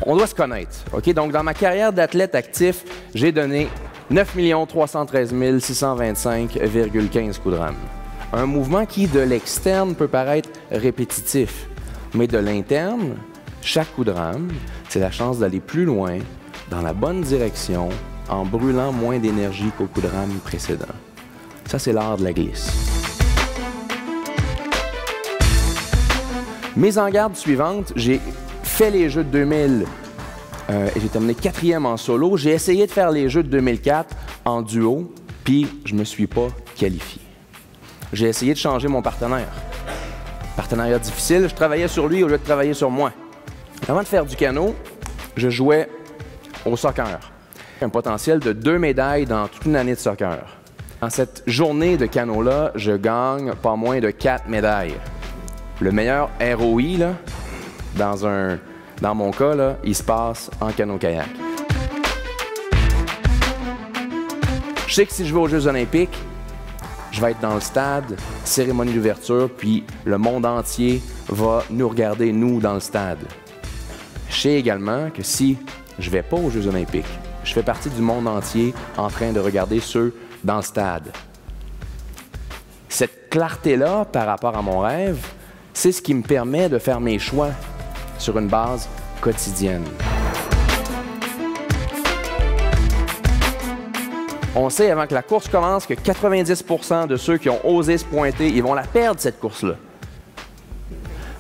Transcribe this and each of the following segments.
on doit se connaître. OK? Donc, dans ma carrière d'athlète actif, j'ai donné 9 313 625,15 coups de rame. Un mouvement qui, de l'externe, peut paraître répétitif, mais de l'interne, chaque coup de rame, c'est la chance d'aller plus loin, dans la bonne direction, en brûlant moins d'énergie qu'au coup de rame précédent. Ça, c'est l'art de la glisse. Mes en garde suivantes, j'ai fait les Jeux de 2000 et j'ai terminé 4e en solo. J'ai essayé de faire les Jeux de 2004 en duo, puis je ne me suis pas qualifié. J'ai essayé de changer mon partenaire. Partenariat difficile, je travaillais sur lui au lieu de travailler sur moi. Avant de faire du canot, je jouais au soccer. Un potentiel de 2 médailles dans toute une année de soccer. Dans cette journée de canot-là, je gagne pas moins de 4 médailles. Le meilleur ROI, là, dans mon cas, là, il se passe en canot-kayak. Je sais que si je vais aux Jeux olympiques, je vais être dans le stade, cérémonie d'ouverture, puis le monde entier va nous regarder, nous, dans le stade. Je sais également que si je ne vais pas aux Jeux olympiques, je fais partie du monde entier en train de regarder ceux dans le stade. Cette clarté-là par rapport à mon rêve, c'est ce qui me permet de faire mes choix sur une base quotidienne. On sait avant que la course commence que 90% de ceux qui ont osé se pointer, ils vont la perdre cette course-là.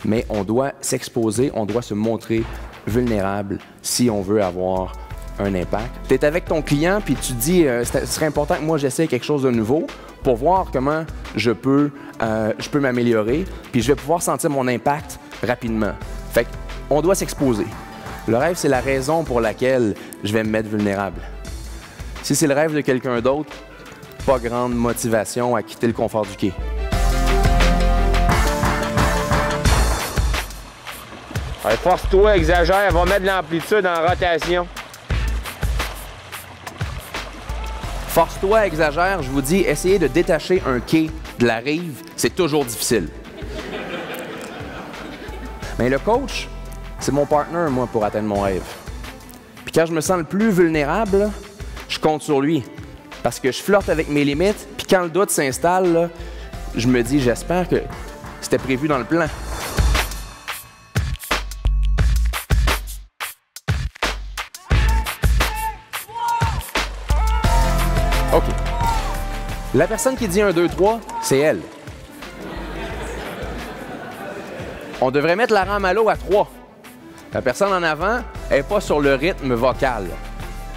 Mais on doit s'exposer, on doit se montrer vulnérable si on veut avoir un impact. Tu es avec ton client puis tu te dis ce serait important que moi j'essaie quelque chose de nouveau pour voir comment je peux m'améliorer puis je vais pouvoir sentir mon impact rapidement. Fait qu'on doit s'exposer. Le rêve, c'est la raison pour laquelle je vais me mettre vulnérable. Si c'est le rêve de quelqu'un d'autre, pas grande motivation à quitter le confort du quai. Allez, force-toi, exagère, va mettre de l'amplitude en rotation. Force-toi, exagère, je vous dis, essayez de détacher un quai de la rive, c'est toujours difficile. Mais le coach, c'est mon partner, moi, pour atteindre mon rêve. Puis quand je me sens le plus vulnérable, je compte sur lui. Parce que je flirte avec mes limites, puis quand le doute s'installe, là, je me dis, j'espère que c'était prévu dans le plan. OK. La personne qui dit 1, 2, 3, c'est elle. On devrait mettre la rame à l'eau à 3. La personne en avant n'est pas sur le rythme vocal.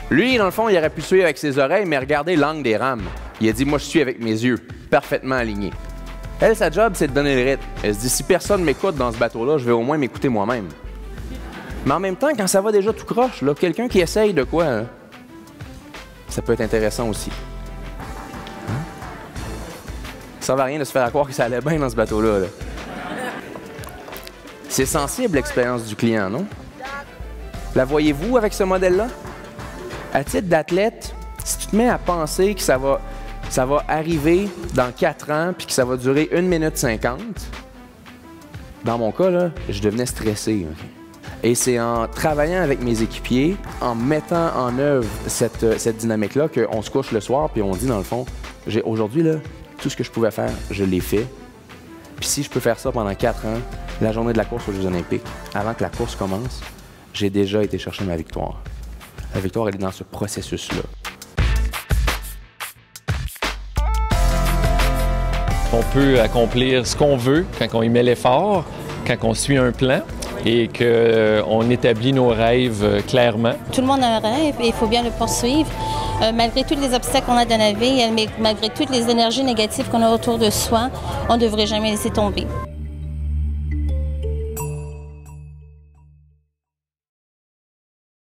Lui, dans le fond, il aurait pu suivre avec ses oreilles, mais regardez l'angle des rames. Il a dit, moi, je suis avec mes yeux, parfaitement alignés. Elle, sa job, c'est de donner le rythme. Elle se dit, si personne m'écoute dans ce bateau-là, je vais au moins m'écouter moi-même. Mais en même temps, quand ça va déjà tout croche, là, quelqu'un qui essaye de quoi, là, ça peut être intéressant aussi. Hein? Ça ne sert à rien de se faire croire que ça allait bien dans ce bateau-là. Là. C'est sensible, l'expérience du client, non? La voyez-vous avec ce modèle-là? À titre d'athlète, si tu te mets à penser que ça va arriver dans 4 ans puis que ça va durer 1 minute 50, dans mon cas, là, je devenais stressé. Okay? Et c'est en travaillant avec mes équipiers, en mettant en œuvre cette dynamique-là, qu'on se couche le soir puis on dit, dans le fond, aujourd'hui, là, tout ce que je pouvais faire, je l'ai fait. Puis si je peux faire ça pendant 4 ans, la journée de la course aux Jeux olympiques, avant que la course commence, j'ai déjà été chercher ma victoire. La victoire, elle est dans ce processus-là. On peut accomplir ce qu'on veut quand on y met l'effort, quand on suit un plan et qu'on établit nos rêves clairement. Tout le monde a un rêve et il faut bien le poursuivre. Malgré tous les obstacles qu'on a dans la vie, malgré toutes les énergies négatives qu'on a autour de soi, on ne devrait jamais laisser tomber.